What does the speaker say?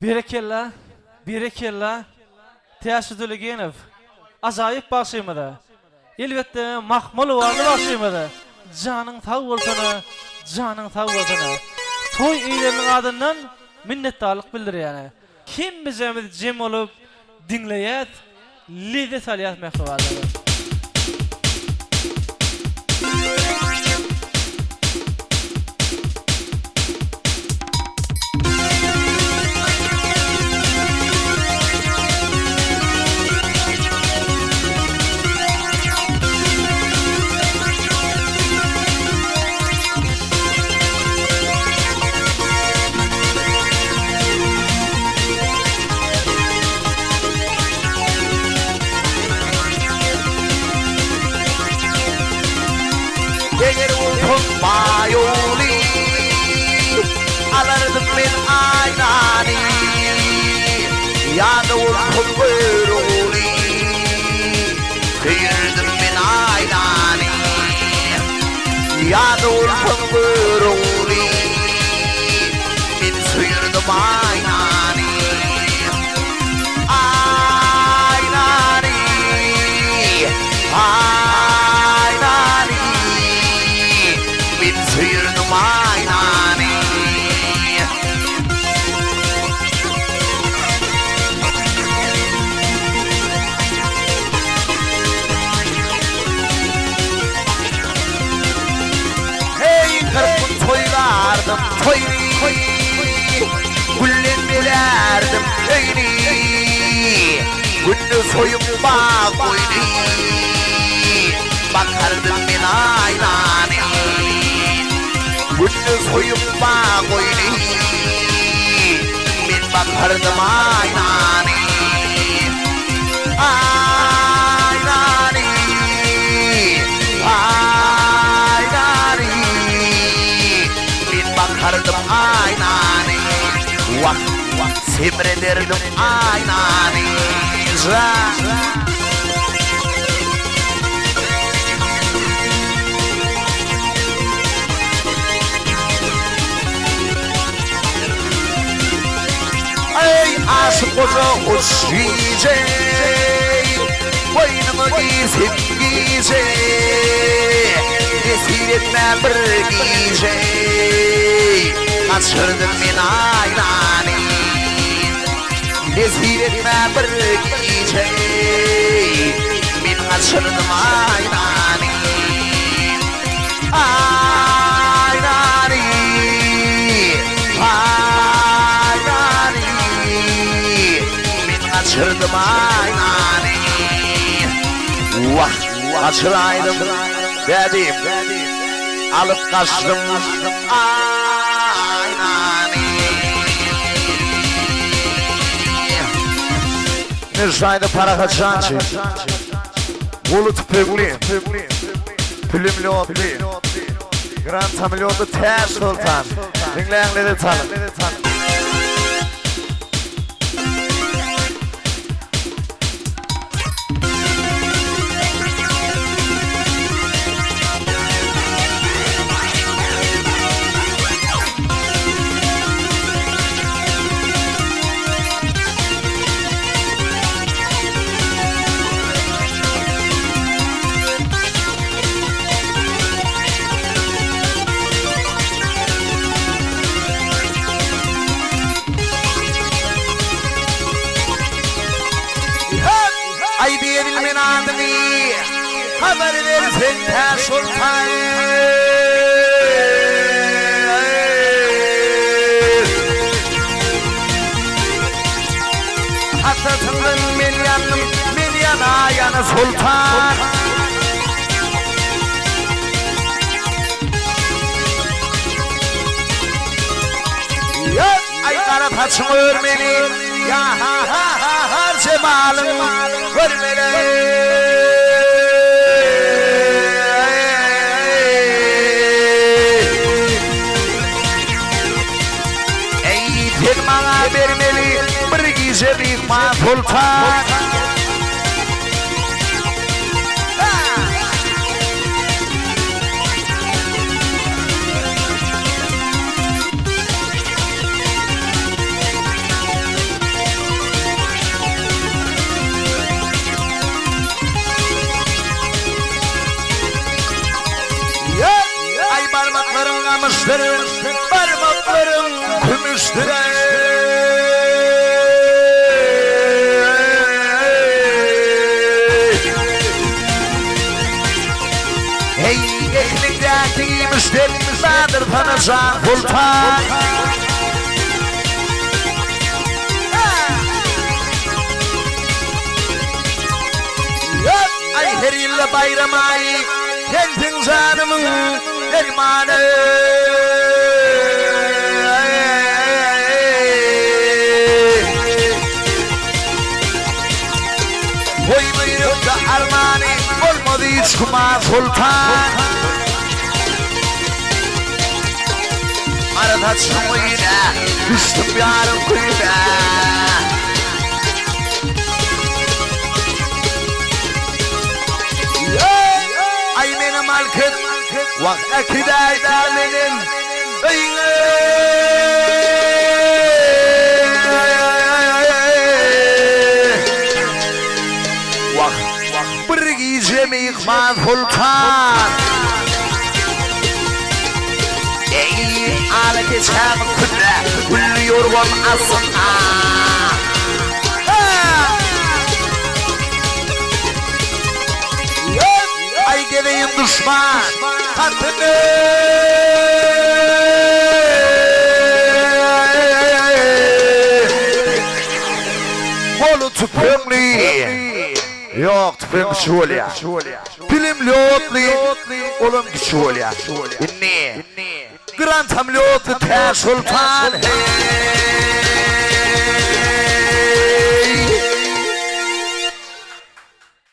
Berekella, berekella. Teşekkürler. Azayip başımda. Elbette mahmul vardı başımda. Canın sağ olsun, canın sağ olsun. Toy eylemin adından minnettarlık bildir yani. Kim bizimiz cem olup dinleyet, lezzet aliyat mehsubatları. Mayoli alardım min aynani yanur kumberoli kıyırdım min aynani yanur kumberoli min sıyırdım aynani aynani aynani min sıyırdım aynani hey kırpın toylardım toyni güllenmelerdim köyni günlü soyup bağ koyni bakardım min aynani günlü soyup bağ koyni min bakardım aynani aynani aynani min bakardım aynani vah semrederdim aynani ey aşık koca hoş yiyecek boynunu giysin giyecek esir etme bir giyecek kaçırdım min aynani esir etme bir giyecek min kaçırdım aynani aynani aynani min kaçırdım aynani vah kaçıraydım dedim alıp kaçtım aynani ne şayda para kaçancı Bulut pügli Pülümlü otli Gran tamilyodu ter sultan Dinleyenleri tanım Ay diyelim min adını haber versin ter sultan Hasatının milyana yanı sultan ay kara taçımı örmeli ya ha ha ha har cemalın görmeli ey tek bana vermeli bir gece bir sultan İstenimizdedir tanıcan Sultan. Ay her yılla bayram ayı geldin canımın dermanı. Koymayıp da armani olmadı hiç kuma Sultan. Arada çıkmayına düştüm yarım kuyuna. Ay benim alkın vak akiday da benim vak bir giyeceğimi yıkmaz Sultan. Ey ala geçen kudre Gülüyor olmasın. Ay geleyim düşman katını. Molu tüpümlü yok tüpüm şulya. Film lotli oğlum ki şulya. İnni Grantam lotli te Sultan.